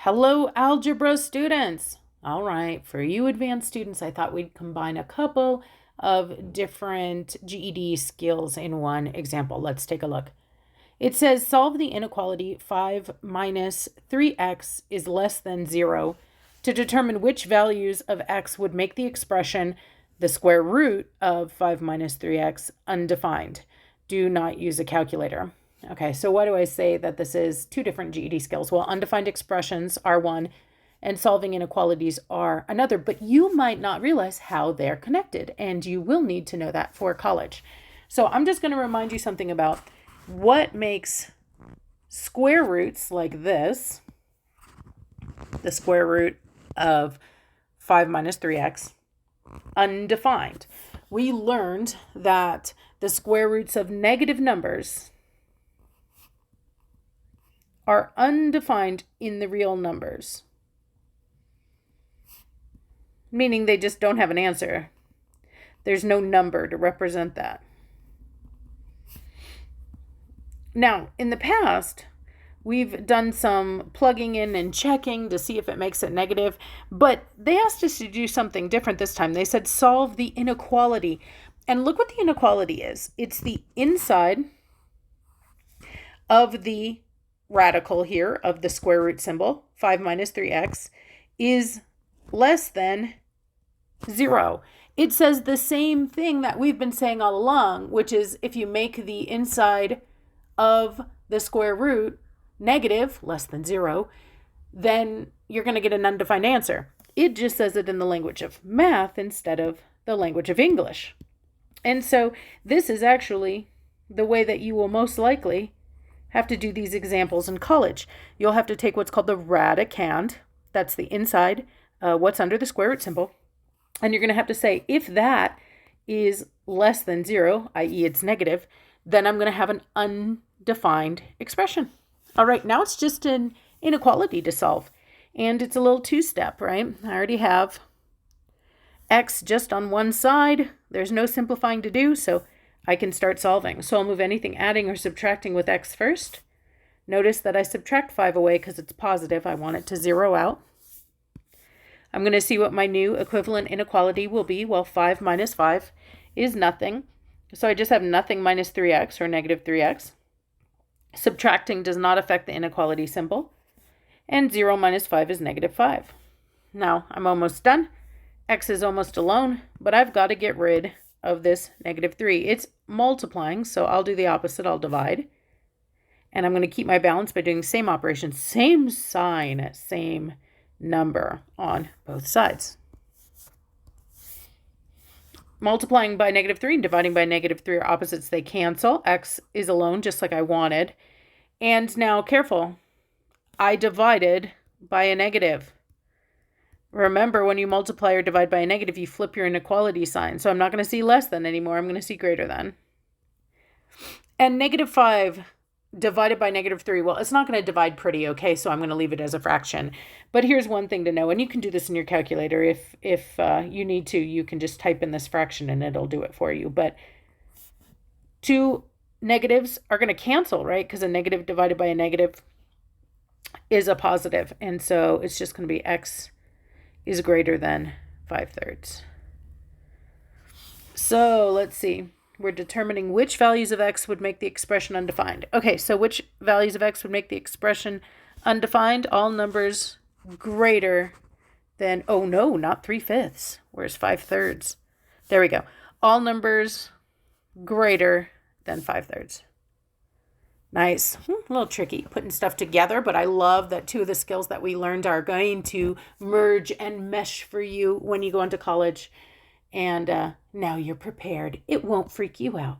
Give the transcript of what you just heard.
Hello, Algebra students. All right, for you advanced students, I thought we'd combine a couple of different GED skills in one example. Let's take a look. It says solve the inequality 5 minus 3x is less than 0 to determine which values of x would make the expression the square root of 5 minus 3x undefined. Do not use a calculator. Okay, so why do I say that this is two different GED skills? Well, undefined expressions are one and solving inequalities are another, but you might not realize how they're connected, and you will need to know that for college. So I'm just going to remind you something about what makes square roots like this, the square root of 5 minus 3x, undefined. We learned that the square roots of negative numbers are undefined in the real numbers, meaning they just don't have an answer. There's no number to represent that. Now, in the past, we've done some plugging in and checking to see if it makes it negative, but they asked us to do something different this time. They said solve the inequality. And look what the inequality is. It's the inside of the radical here of the square root symbol, 5 minus 3x, is less than 0. It says the same thing that we've been saying all along, which is if you make the inside of the square root negative, less than 0, then you're going to get an undefined answer. It just says it in the language of math instead of the language of English. And so this is actually the way that you will most likely have to do these examples in college. You'll have to take what's called the radicand. That's the inside, what's under the square root symbol. And you're going to have to say, if that is less than 0, i.e. it's negative, then I'm going to have an undefined expression. All right, now it's just an inequality to solve. And it's a little two-step, right? I already have x just on one side. There's no simplifying to do, so I can start solving. So I'll move anything adding or subtracting with x first. Notice that I subtract 5 away because it's positive. I want it to zero out. I'm going to see what my new equivalent inequality will be. Well, 5 minus 5 is nothing. So I just have nothing minus 3x or negative 3x. Subtracting does not affect the inequality symbol. And 0 minus 5 is negative 5. Now I'm almost done. X is almost alone, but I've got to get rid of this negative 3. It's multiplying, so I'll do the opposite. I'll divide. And I'm going to keep my balance by doing same operation, same sign, same number on both sides. Multiplying by negative 3 and dividing by negative 3 are opposites. They cancel. X is alone, just like I wanted. And now, careful, I divided by a negative. Remember, when you multiply or divide by a negative, you flip your inequality sign. So I'm not going to see less than anymore. I'm going to see greater than. And negative 5 divided by negative 3. Well, it's not going to divide pretty, okay? So I'm going to leave it as a fraction. But here's one thing to know, and you can do this in your calculator. If you need to, you can just type in this fraction and it'll do it for you. But two negatives are going to cancel, right? Because a negative divided by a negative is a positive. And so it's just going to be x is greater than 5/3. So let's see. We're determining which values of x would make the expression undefined. Okay, so which values of x would make the expression undefined? All numbers greater than, oh no, not 3/5. Where's 5/3? There we go. All numbers greater than 5/3. Nice. A little tricky putting stuff together, but I love that two of the skills that we learned are going to merge and mesh for you when you go into college. And now you're prepared. It won't freak you out.